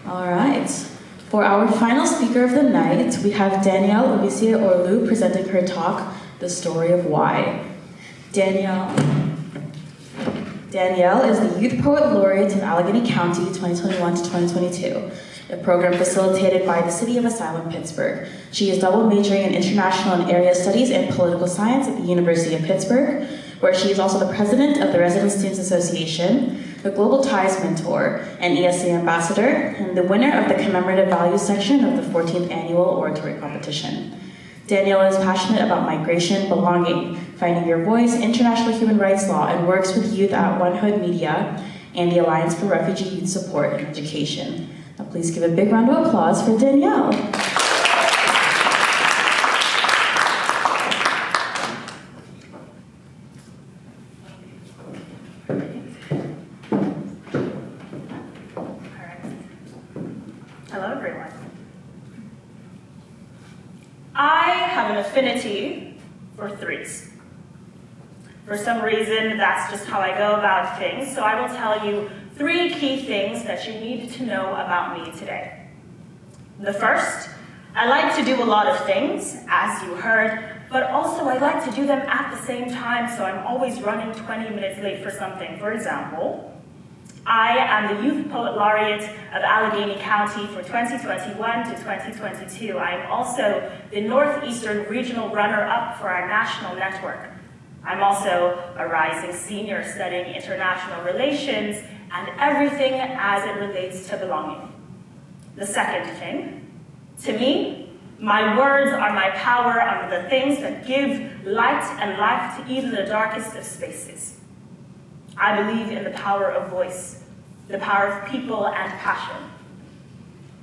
All right. For our final speaker of the night, we have Danielle Obisie-Orlu presenting her talk, The Story of Why. Danielle is the Youth Poet Laureate in Allegheny County 2021 to 2022, a program facilitated by the City of Asylum, Pittsburgh. She is double majoring in International and Area Studies and Political Science at the University of Pittsburgh, where she is also the president of the Resident Students Association, the Global Ties Mentor, and ESC Ambassador, and the winner of the Commemorative Values section of the 14th Annual Oratory Competition. Danielle is passionate about migration, belonging, finding your voice, international human rights law, and works with youth at One Hood Media and the Alliance for Refugee Youth Support and Education. Now please give a big round of applause for Danielle. Hello, everyone. I have an affinity for threes. For some reason, that's just how I go about things, so I will tell you 3 key things that you need to know about me today. The first, I like to do a lot of things, as you heard, but also I like to do them at the same time, so I'm always running 20 minutes late for something. For example, I am the Youth Poet Laureate of Allegheny County for 2021 to 2022. I am also the Northeastern Regional Runner-Up for our national network. I'm also a rising senior studying international relations and everything as it relates to belonging. The second thing, to me, my words are my power, are the things that give light and life to even the darkest of spaces. I believe in the power of voice, the power of people and passion.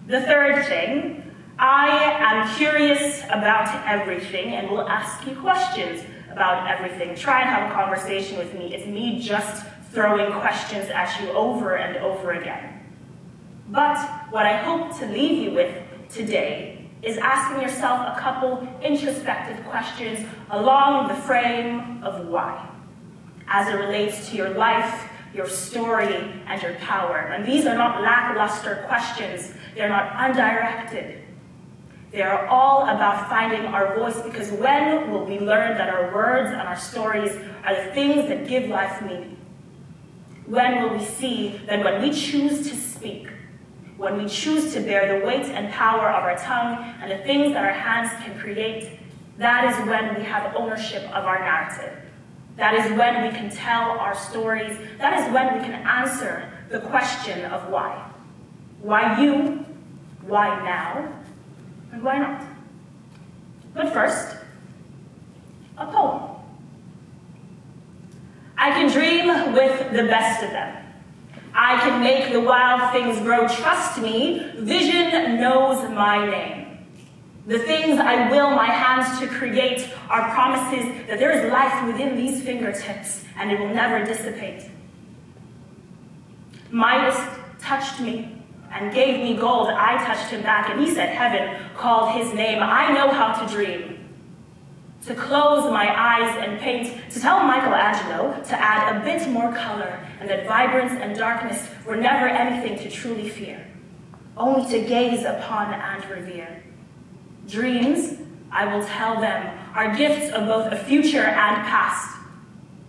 The third thing, I am curious about everything and will ask you questions about everything. Try and have a conversation with me. It's me just throwing questions at you over and over again. But what I hope to leave you with today is asking yourself a couple introspective questions along the frame of why, as it relates to your life, your story, and your power. And these are not lackluster questions. They're not undirected. They are all about finding our voice, because when will we learn that our words and our stories are the things that give life meaning? When will we see that when we choose to speak, when we choose to bear the weight and power of our tongue and the things that our hands can create, that is when we have ownership of our narrative. That is when we can tell our stories. That is when we can answer the question of why. Why you? Why now? And why not? But first, a poem. I can dream with the best of them. I can make the wild things grow. Trust me, vision knows my name. The things I will my hands to create are promises that there is life within these fingertips and it will never dissipate. Midas touched me and gave me gold. I touched him back and he said heaven called his name. I know how to dream, to close my eyes and paint, to tell Michelangelo to add a bit more color, and that vibrance and darkness were never anything to truly fear, only to gaze upon and revere. Dreams, I will tell them, are gifts of both a future and past,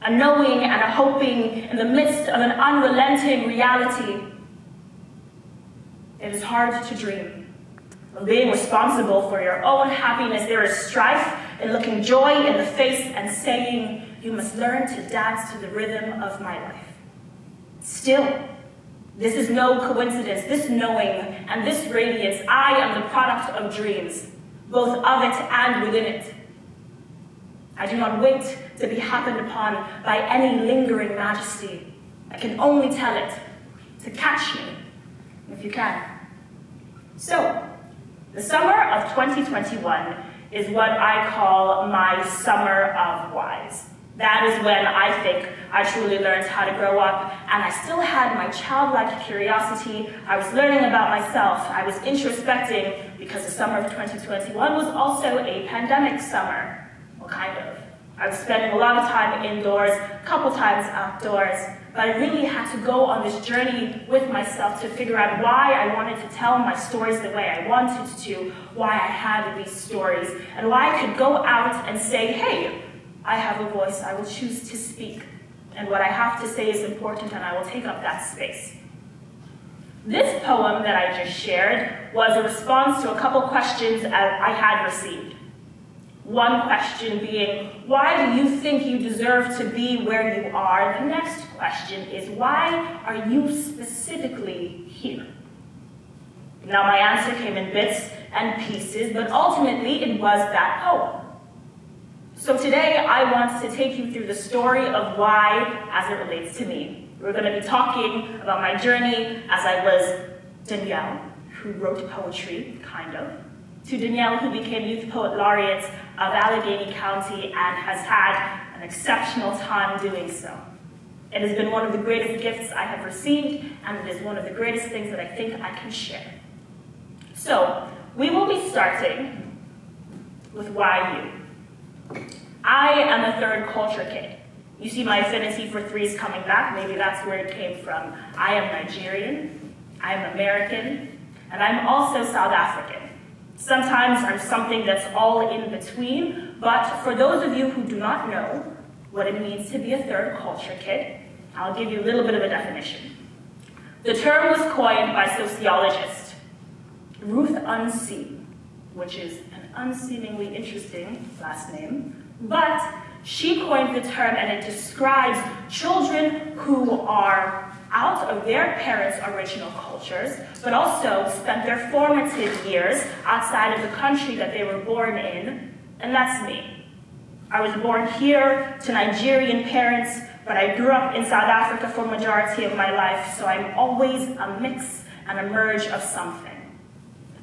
a knowing and a hoping in the midst of an unrelenting reality. It is hard to dream. When being responsible for your own happiness, there is strife in looking joy in the face and saying, you must learn to dance to the rhythm of my life. Still, this is no coincidence, this knowing and this radiance. I am the product of dreams, both of it and within it. I do not wait to be happened upon by any lingering majesty. I can only tell it to catch me, if you can. So, the summer of 2021 is what I call my summer of whys. That is when I think I truly learned how to grow up, and I still had my childlike curiosity. I was learning about myself. I was introspecting, because the summer of 2021 was also a pandemic summer. Well, kind of. I was spending a lot of time indoors, a couple times outdoors, but I really had to go on this journey with myself to figure out why I wanted to tell my stories the way I wanted to, why I had these stories, and why I could go out and say, hey, I have a voice, I will choose to speak, and what I have to say is important, and I will take up that space. This poem that I just shared was a response to a couple questions I had received. One question being, why do you think you deserve to be where you are? The next question is, why are you specifically here? Now, my answer came in bits and pieces, but ultimately it was that poem. So today, I want to take you through the story of why as it relates to me. We're going to be talking about my journey as I was Danielle, who wrote poetry, kind of, to Danielle, who became Youth Poet Laureate of Allegheny County and has had an exceptional time doing so. It has been one of the greatest gifts I have received, and it is one of the greatest things that I think I can share. So, we will be starting with why you. I am a third culture kid. You see my affinity for threes coming back, maybe that's where it came from. I am Nigerian, I am American, and I'm also South African. Sometimes I'm something that's all in between, but for those of you who do not know what it means to be a third culture kid, I'll give you a little bit of a definition. The term was coined by sociologist Ruth Unseen, which is an unseemingly interesting last name, but she coined the term and it describes children who are out of their parents' original cultures, but also spent their formative years outside of the country that they were born in, and that's me. I was born here to Nigerian parents, but I grew up in South Africa for the majority of my life, so I'm always a mix and a merge of something.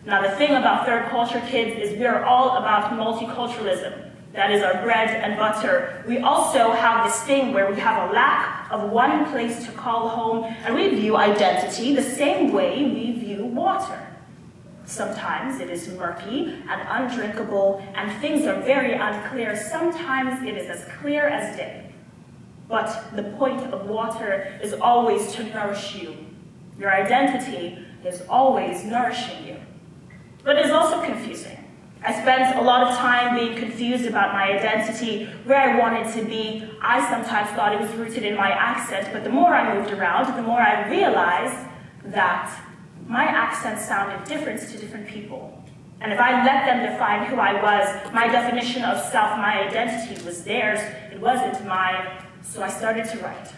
Now, the thing about third culture kids is we're all about multiculturalism. That is our bread and butter. We also have this thing where we have a lack of one place to call home, and we view identity the same way we view water. Sometimes it is murky and undrinkable, and things are very unclear. Sometimes it is as clear as day. But the point of water is always to nourish you. Your identity is always nourishing you. But it is also confusing. I spent a lot of time being confused about my identity, where I wanted to be. I sometimes thought it was rooted in my accent, but the more I moved around, the more I realized that my accent sounded different to different people. And if I let them define who I was, my definition of self, my identity was theirs, it wasn't mine, so I started to write.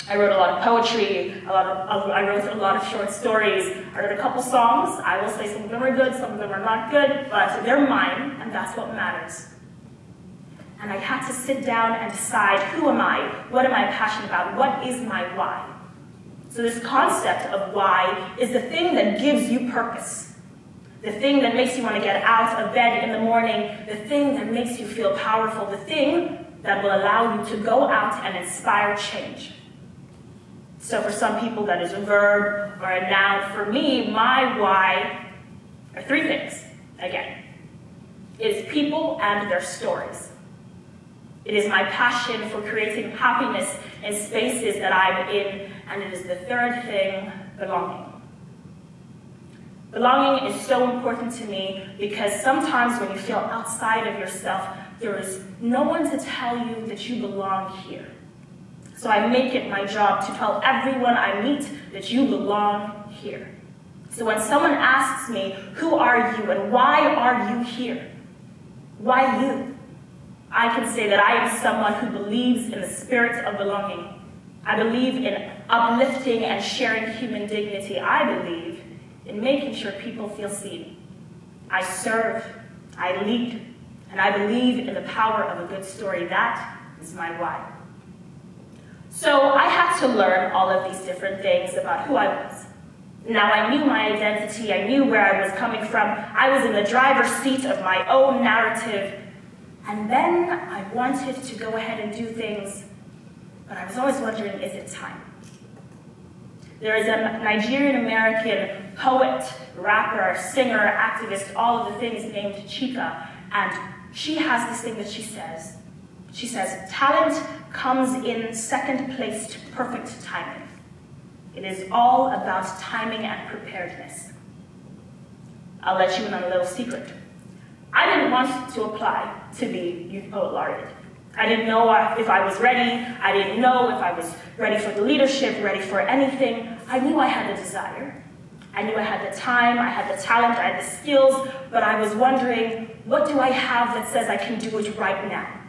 I wrote a lot of poetry, I wrote a lot of short stories, I wrote a couple songs. I will say some of them are good, some of them are not good, but they're mine, and that's what matters. And I had to sit down and decide, who am I? What am I passionate about? What is my why? So this concept of why is the thing that gives you purpose, the thing that makes you want to get out of bed in the morning, the thing that makes you feel powerful, the thing that will allow you to go out and inspire change. So for some people that is a verb or a noun. For me, my why are three things, again. It is people and their stories. It is my passion for creating happiness in spaces that I'm in, and it is the third thing, belonging. Belonging is so important to me because sometimes when you feel outside of yourself, there is no one to tell you that you belong here. So I make it my job to tell everyone I meet that you belong here. So when someone asks me, who are you and why are you here? Why you? I can say that I am someone who believes in the spirit of belonging. I believe in uplifting and sharing human dignity. I believe in making sure people feel seen. I serve, I lead, and I believe in the power of a good story. That is my why. So I had to learn all of these different things about who I was. Now I knew my identity, I knew where I was coming from. I was in the driver's seat of my own narrative. And then I wanted to go ahead and do things, but I was always wondering, is it time? There is a Nigerian-American poet, rapper, singer, activist, all of the things named Chika, and she has this thing that she says. She says, talent comes in second place to perfect timing. It is all about timing and preparedness. I'll let you in on a little secret. I didn't want to apply to be Youth Poet Laureate. I didn't know if I was ready. I didn't know if I was ready for the leadership, ready for anything. I knew I had the desire. I knew I had the time, I had the talent, I had the skills, but I was wondering, what do I have that says I can do it right now?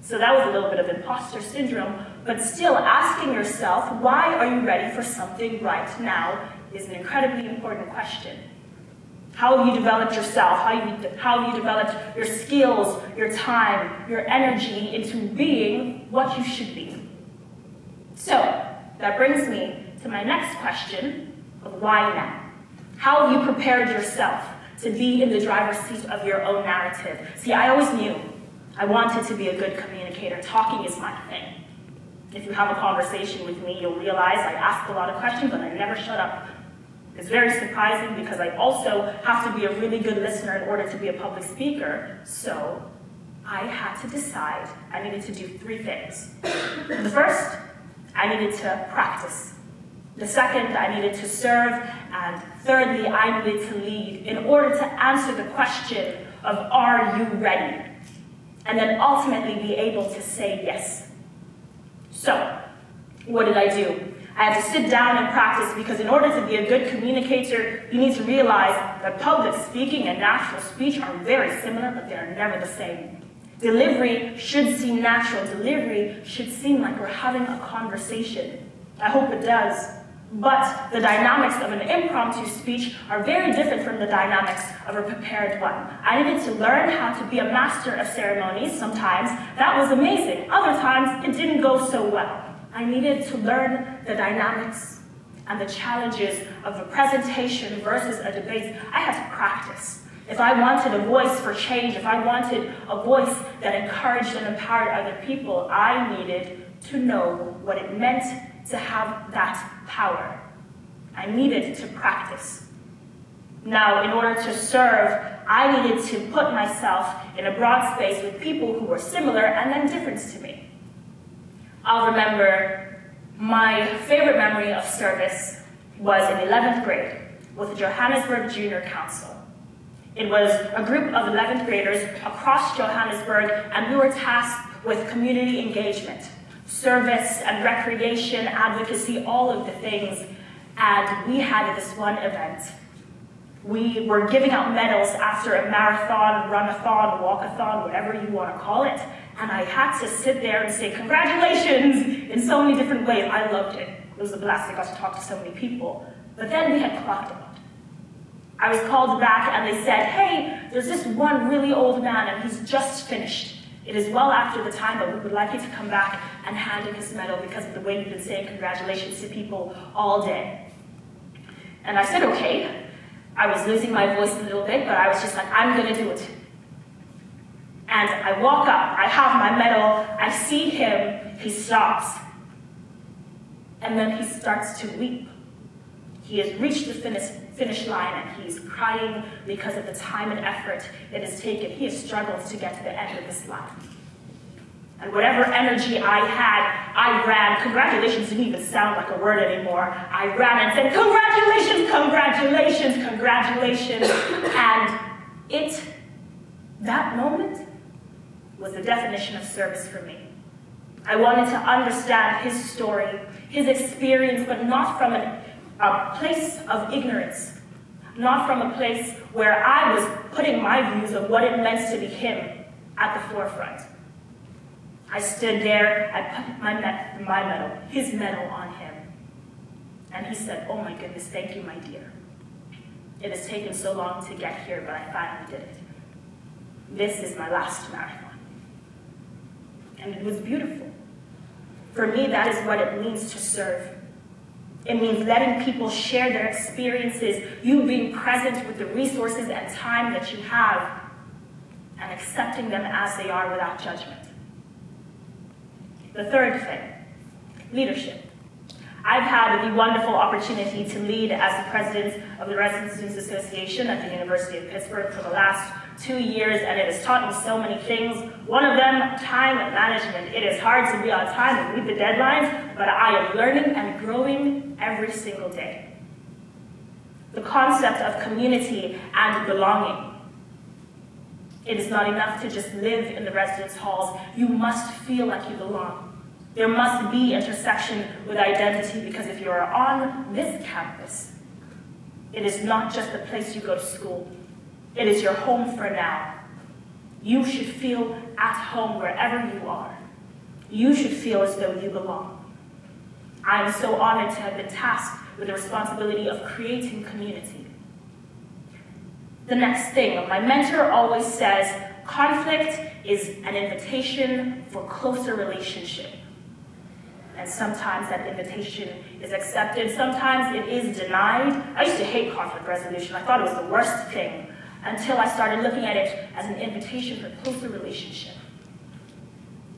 So that was a little bit of imposter syndrome, but still asking yourself, why are you ready for something right now is an incredibly important question. How have you developed yourself? How have you developed your skills, your time, your energy into being what you should be? So that brings me to my next question of why now? How have you prepared yourself to be in the driver's seat of your own narrative? See, I always knew I wanted to be a good communicator. Talking is my thing. If you have a conversation with me, you'll realize I ask a lot of questions, but I never shut up. It's very surprising because I also have to be a really good listener in order to be a public speaker. So I had to decide I needed to do 3 things. The first, I needed to practice. The second, I needed to serve. And thirdly, I needed to lead in order to answer the question of, are you ready? And then ultimately be able to say yes. So, what did I do? I had to sit down and practice because in order to be a good communicator, you need to realize that public speaking and natural speech are very similar, but they're never the same. Delivery should seem natural. Delivery should seem like we're having a conversation. I hope it does. But the dynamics of an impromptu speech are very different from the dynamics of a prepared one. I needed to learn how to be a master of ceremonies. Sometimes that was amazing. Other times it didn't go so well. I needed to learn the dynamics and the challenges of a presentation versus a debate. I had to practice. If I wanted a voice for change, if I wanted a voice that encouraged and empowered other people, I needed to know what it meant to have that power. I needed to practice. Now, in order to serve, I needed to put myself in a broad space with people who were similar and then different to me. I'll remember my favorite memory of service was in 11th grade with the Johannesburg Junior Council. It was a group of 11th graders across Johannesburg, and we were tasked with community engagement, service and recreation, advocacy, all of the things. And we had this one event. We were giving out medals after a marathon, run-a-thon, walk-a-thon, whatever you want to call it. And I had to sit there and say, congratulations, in so many different ways. I loved it. It was a blast. I got to talk to so many people. But then we had clocked out. I was called back and they said, hey, there's this one really old man and he's just finished. It is well after the time, but we would like you to come back and hand him his medal because of the way you've been saying congratulations to people all day. And I said, okay. I was losing my voice a little bit, but I was just like, I'm gonna do it. And I walk up, I have my medal, I see him, he stops. And then he starts to weep. He has reached the finish line and he's crying because of the time and effort it has taken. He has struggled to get to the end of this line. And whatever energy I had, I ran. Congratulations didn't even sound like a word anymore. I ran and said, congratulations, congratulations, congratulations. And that moment was the definition of service for me. I wanted to understand his story, his experience, but not from a place of ignorance, not from a place where I was putting my views of what it meant to be him at the forefront. I stood there, I put my medal, his medal on him. And he said, oh my goodness, thank you, my dear. It has taken so long to get here, but I finally did it. This is my last marathon. And it was beautiful. For me, that is what it means to serve. It means letting people share their experiences, you being present with the resources and time that you have, and accepting them as they are without judgment. The third thing, leadership. I've had the wonderful opportunity to lead as the president of the Resident Students Association at the University of Pittsburgh for the last 2 years, and it has taught me so many things. One of them, time management. It is hard to be on time and meet the deadlines, but I am learning and growing every single day. The concept of community and belonging. It is not enough to just live in the residence halls. You must feel like you belong. There must be intersection with identity, because if you are on this campus, it is not just the place you go to school. It is your home for now. You should feel at home wherever you are. You should feel as though you belong. I am so honored to have been tasked with the responsibility of creating community. The next thing, my mentor always says, conflict is an invitation for closer relationship. And sometimes that invitation is accepted, sometimes it is denied. I used to hate conflict resolution. I thought it was the worst thing until I started looking at it as an invitation for closer relationship.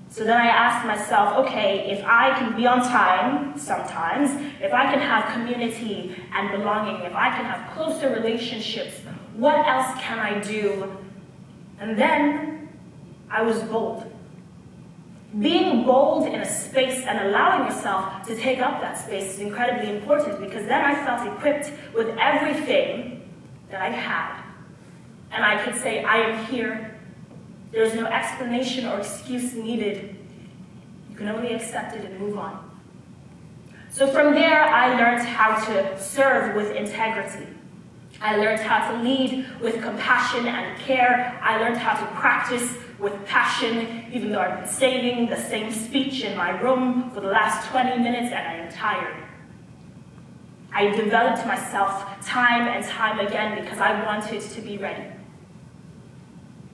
So then I asked myself, okay, if I can be on time sometimes, if I can have community and belonging, if I can have closer relationships, what else can I do? And then I was bold. Being bold in a space and allowing yourself to take up that space is incredibly important, because then I felt equipped with everything that I had. And I could say, I am here. There's no explanation or excuse needed. You can only accept it and move on. So from there, I learned how to serve with integrity. I learned how to lead with compassion and care. I learned how to practice with passion, even though I've been saying the same speech in my room for the last 20 minutes and I am tired. I developed myself time and time again because I wanted to be ready.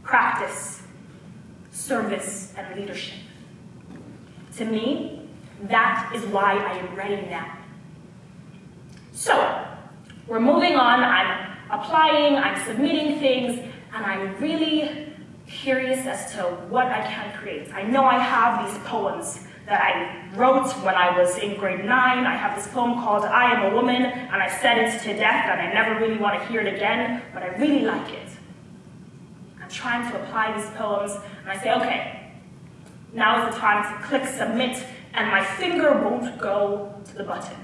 Practice, service, and leadership. To me, that is why I am ready now. So, we're moving on. I'm applying, I'm submitting things, and I'm really curious as to what I can create. I know I have these poems that I wrote when I was in grade 9. I have this poem called I Am a Woman, and I've said it to death, and I never really want to hear it again, but I really like it. I'm trying to apply these poems, and I say, okay, now is the time to click submit, and my finger won't go to the button,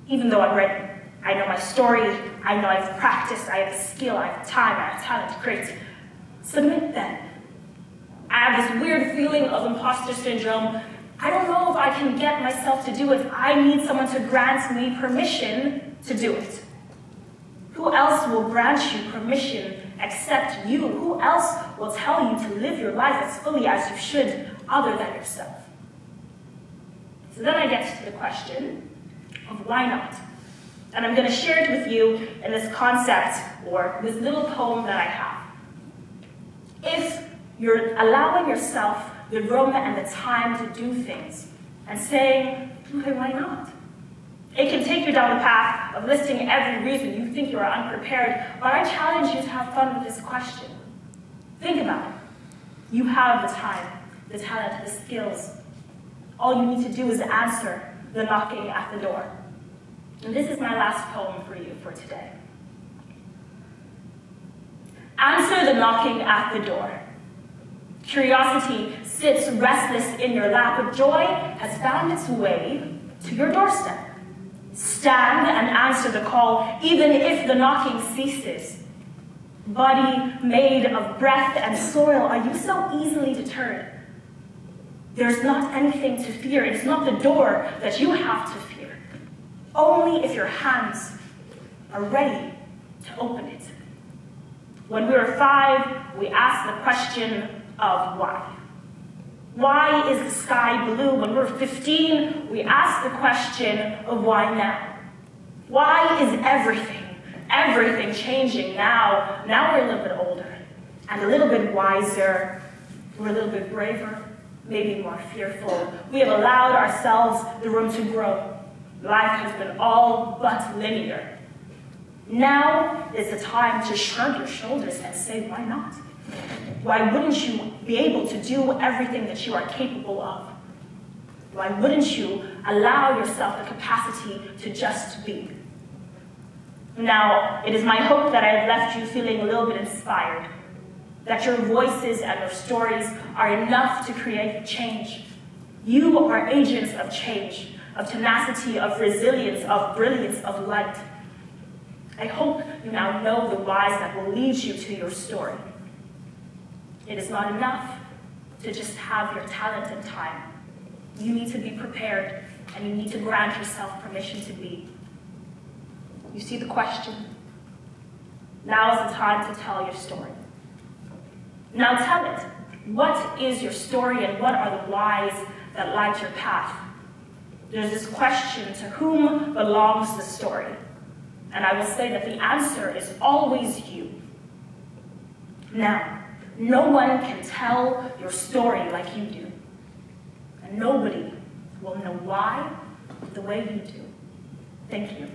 even though I'm ready. I know my story, I know I've practiced, I have the skill, I have the time, I have talent, great. Submit then. I have this weird feeling of imposter syndrome. I don't know if I can get myself to do it. I need someone to grant me permission to do it. Who else will grant you permission except you? Who else will tell you to live your life as fully as you should other than yourself? So then I get to the question of why not? And I'm going to share it with you in this concept, or this little poem that I have. If you're allowing yourself the room and the time to do things, and saying, okay, why not? It can take you down the path of listing every reason you think you are unprepared, but I challenge you to have fun with this question. Think about it. You have the time, the talent, the skills. All you need to do is answer the knocking at the door. And this is my last poem for you for today. Answer the knocking at the door. Curiosity sits restless in your lap, but joy has found its way to your doorstep. Stand and answer the call, even if the knocking ceases. Body made of breath and soil, are you so easily deterred? There's not anything to fear. It's not the door that you have to fear. Only if your hands are ready to open it. When we were 5, we asked the question of why. Why is the sky blue? When we were 15, we asked the question of why now? Why is everything changing now? Now we're a little bit older and a little bit wiser. We're a little bit braver, maybe more fearful. We have allowed ourselves the room to grow. Life has been all but linear. Now is the time to shrug your shoulders and say, why not? Why wouldn't you be able to do everything that you are capable of? Why wouldn't you allow yourself the capacity to just be? Now, it is my hope that I have left you feeling a little bit inspired, that your voices and your stories are enough to create change. You are agents of change, of tenacity, of resilience, of brilliance, of light. I hope you now know the whys that will lead you to your story. It is not enough to just have your talent and time. You need to be prepared, and you need to grant yourself permission to be. You see the question? Now is the time to tell your story. Now tell it. What is your story, and what are the whys that light your path? There's this question, to whom belongs the story? And I will say that the answer is always you. Now, no one can tell your story like you do. And nobody will know why the way you do. Thank you.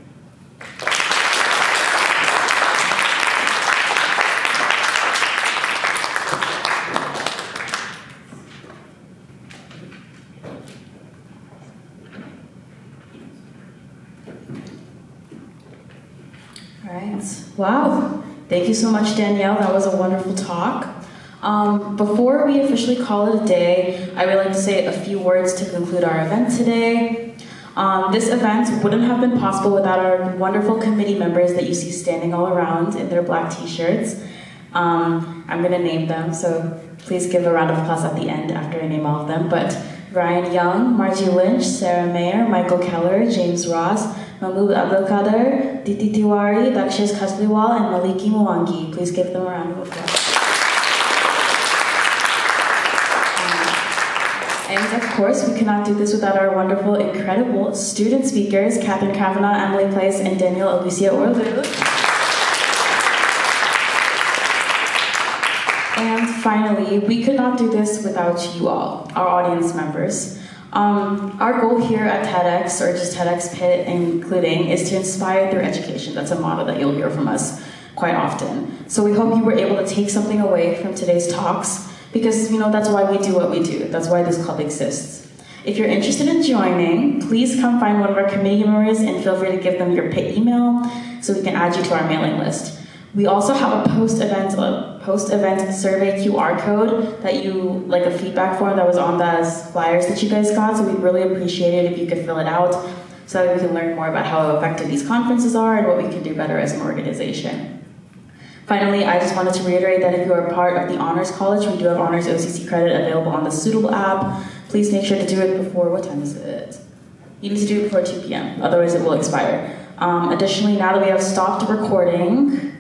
All right. Wow. Thank you so much, Danielle. That was a wonderful talk. Before we officially call it a day, I would like to say a few words to conclude our event today. This event wouldn't have been possible without our wonderful committee members that you see standing all around in their black t-shirts. I'm going to name them, so please give a round of applause at the end after I name all of them. But Ryan Young, Margie Lynch, Sarah Mayer, Michael Keller, James Ross, Mahmoud Abdelkader, Diti Tiwari, Dakshish Kasliwal, and Maliki Mwangi. Please give them a round of applause. And of course, we cannot do this without our wonderful, incredible student speakers, Catherine Kavanaugh, Emily Place, and Danielle Obisie-Orlu. And finally, we could not do this without you all, our audience members. Our goal here at TEDx, or just TEDx Pitt including, is to inspire through education. That's a motto that you'll hear from us quite often. So we hope you were able to take something away from today's talks, because that's why we do what we do. That's why this club exists. If you're interested in joining, please come find one of our committee members and feel free to give them your Pitt email so we can add you to our mailing list. We also have a post-event survey QR code that like a feedback form that was on those flyers that you guys got, so we'd really appreciate it if you could fill it out so that we can learn more about how effective these conferences are and what we can do better as an organization. Finally, I just wanted to reiterate that if you are part of the Honors College, we do have Honors OCC credit available on the Suitable app. Please make sure to do it before, what time is it? You need to do it before 2 p.m., otherwise it will expire. Additionally, now that we have stopped recording,